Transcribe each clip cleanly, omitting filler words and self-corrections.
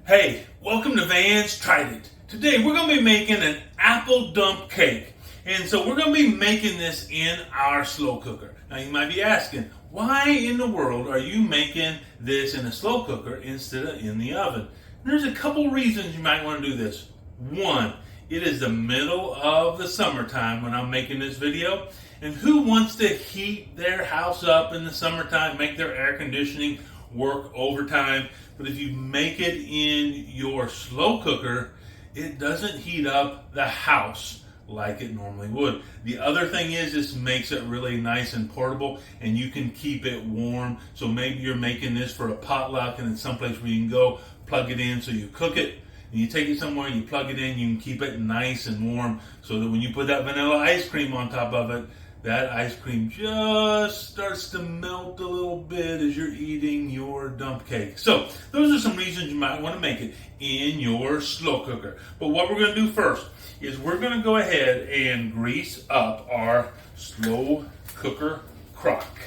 Hey, welcome to Vance Tried It. Today we're going to be making an apple dump cake. And so we're going to be making this in our slow cooker. Now you might be asking, why in the world are you making this in a slow cooker instead of in the oven? And there's a couple reasons you might want to do this. One, it is the middle of the summertime when I'm making this video. And who wants to heat their house up in the summertime, make their air conditioning work overtime? But if you make it in your slow cooker, it doesn't heat up the house like it normally would. The other thing is this makes it really nice and portable, and you can keep it warm. So maybe you're making this for a potluck and it's someplace where you can go plug it in so you cook it. And you take it somewhere, you plug it in, you can keep it nice and warm so that when you put that vanilla ice cream on top of it, that ice cream just starts to melt a little bit as you're eating your dump cake. So those are some reasons you might want to make it in your slow cooker. But what we're going to do first is we're going to go ahead and grease up our slow cooker crock.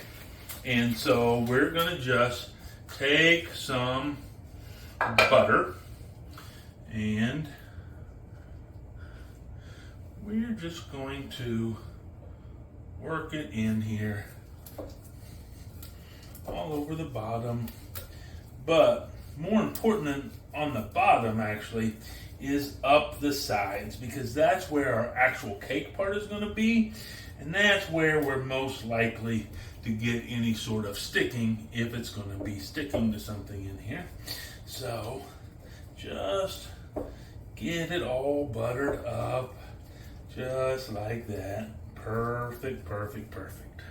And so we're going to just take some butter and we're just going to work it in here all over the bottom. But more important than on the bottom actually is up the sides, because that's where our actual cake part is going to be, and that's where we're most likely to get any sort of sticking, if it's going to be sticking to something in here. So just get it all buttered up just like that. Perfect, perfect, perfect.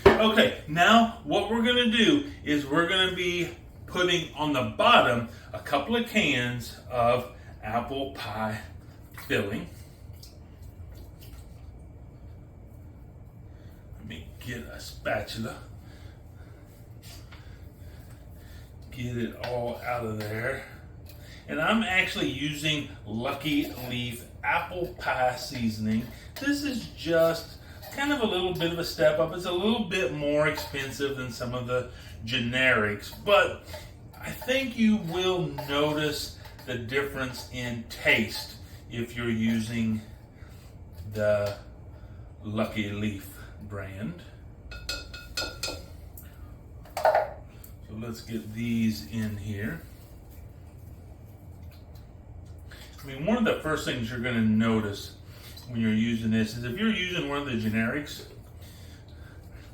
Okay, now what we're going to do is we're going to be putting on the bottom a couple of cans of apple pie filling. Let me get a spatula. Get it all out of there. And I'm actually using Lucky Leaf apple pie seasoning. This is just kind of a little bit of a step up. It's a little bit more expensive than some of the generics, but I think you will notice the difference in taste if you're using the Lucky Leaf brand. So let's get these in here. I mean, one of the first things you're going to notice when you're using this is if you're using one of the generics,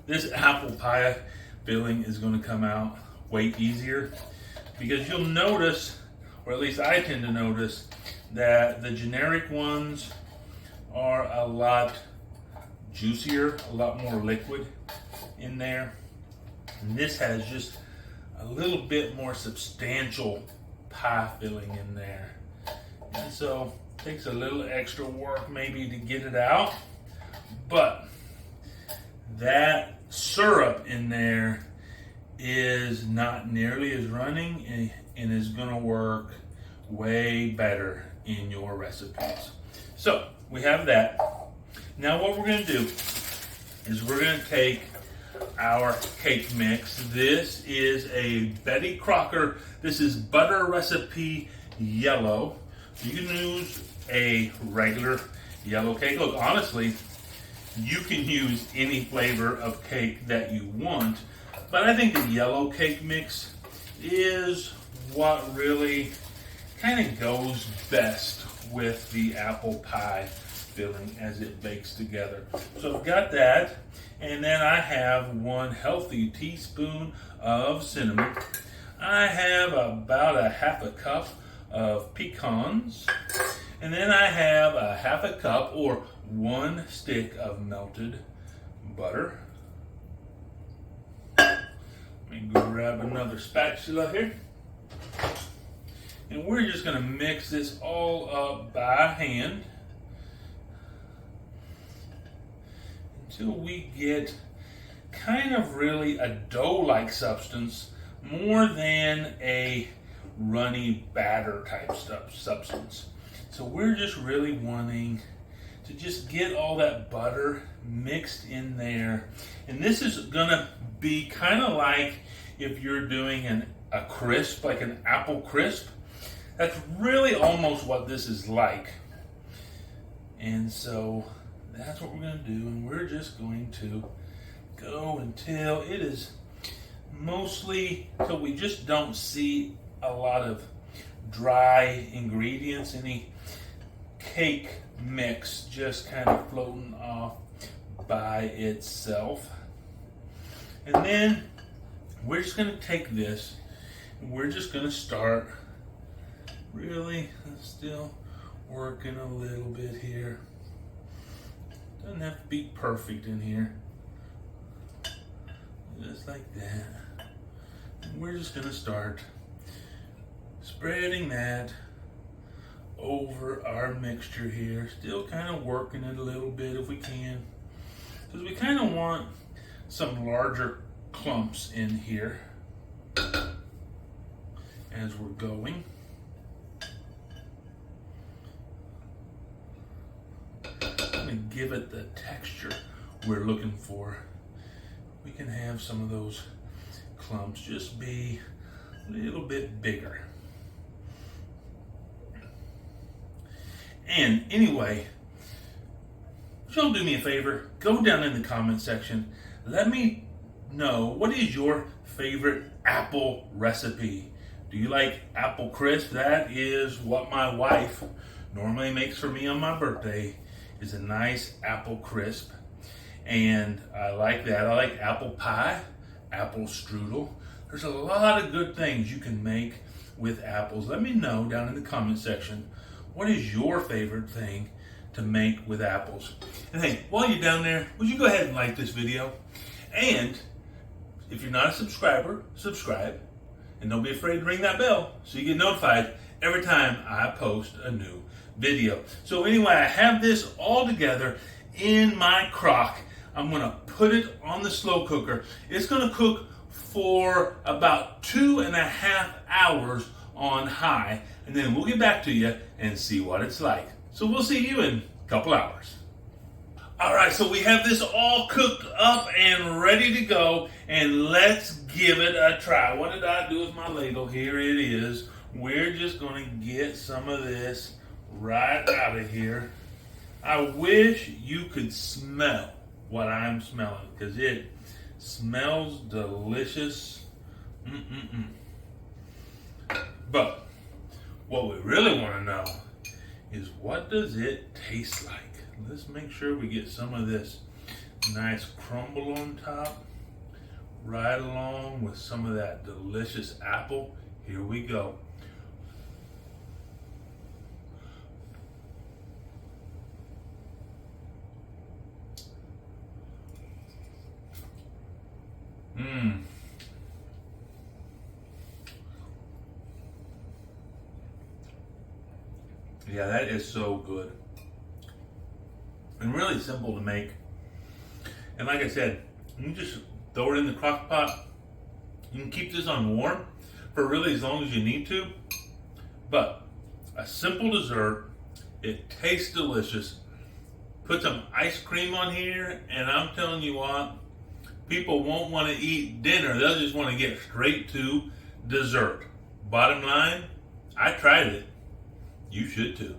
this apple pie filling is going to come out way easier, because you'll notice, or at least I tend to notice, that the generic ones are a lot juicier, a lot more liquid in there. And this has just a little bit more substantial pie filling in there. And so it takes a little extra work maybe to get it out, but that syrup in there is not nearly as running and is going to work way better in your recipes. So we have that. Now what we're going to do is we're going to take our cake mix. This is a Betty Crocker. This is butter recipe yellow. You can use a regular yellow cake. Look, honestly, you can use any flavor of cake that you want, but I think the yellow cake mix is what really kind of goes best with the apple pie filling as it bakes together. So I've got that, and then I have 1 healthy teaspoon of cinnamon. I have about a half a cup of pecans, and then I have a half a cup or 1 stick of melted butter. Let me grab another spatula here, and we're just going to mix this all up by hand until we get kind of really a dough-like substance more than a runny batter type substance. So we're just really wanting to just get all that butter mixed in there. And this is gonna be kind of like if you're doing a crisp, like an apple crisp. That's really almost what this is like. And so that's what we're going to do. And we're just going to go until it is mostly, so we just don't see a lot of dry ingredients, any cake mix just kind of floating off by itself. And then we're just going to take this and we're just going to start really still working a little bit here. Doesn't have to be perfect in here. Just like that. And we're just going to start spreading that over our mixture here. Still kind of working it a little bit if we can. Because we kind of want some larger clumps in here as we're going. I'm going to give it the texture we're looking for. We can have some of those clumps just be a little bit bigger. And anyway, y'all do me a favor, go down in the comment section. Let me know, what is your favorite apple recipe? Do you like apple crisp? That is what my wife normally makes for me on my birthday, is a nice apple crisp. And I like that. I like apple pie, apple strudel. There's a lot of good things you can make with apples. Let me know down in the comment section, what is your favorite thing to make with apples? And hey, while you're down there, would you go ahead and like this video? And if you're not a subscriber, subscribe. And don't be afraid to ring that bell so you get notified every time I post a new video. So anyway, I have this all together in my crock. I'm going to put it on the slow cooker. It's going to cook for about 2.5 hours on high. And then we'll get back to you and see what it's like. So we'll see you in a couple hours. All right, so we have this all cooked up and ready to go. And let's give it a try. What did I do with my ladle? Here it is. We're just going to get some of this right out of here. I wish you could smell what I'm smelling, because it smells delicious. But what we really want to know is, what does it taste like? Let's make sure we get some of this nice crumble on top, right along with some of that delicious apple. Here we go. Yeah, that is so good. And really simple to make. And like I said, you can just throw it in the crock pot. You can keep this on warm for really as long as you need to. But a simple dessert, it tastes delicious. Put some ice cream on here, and I'm telling you what, people won't want to eat dinner. They'll just want to get straight to dessert. Bottom line, I tried it. You should too.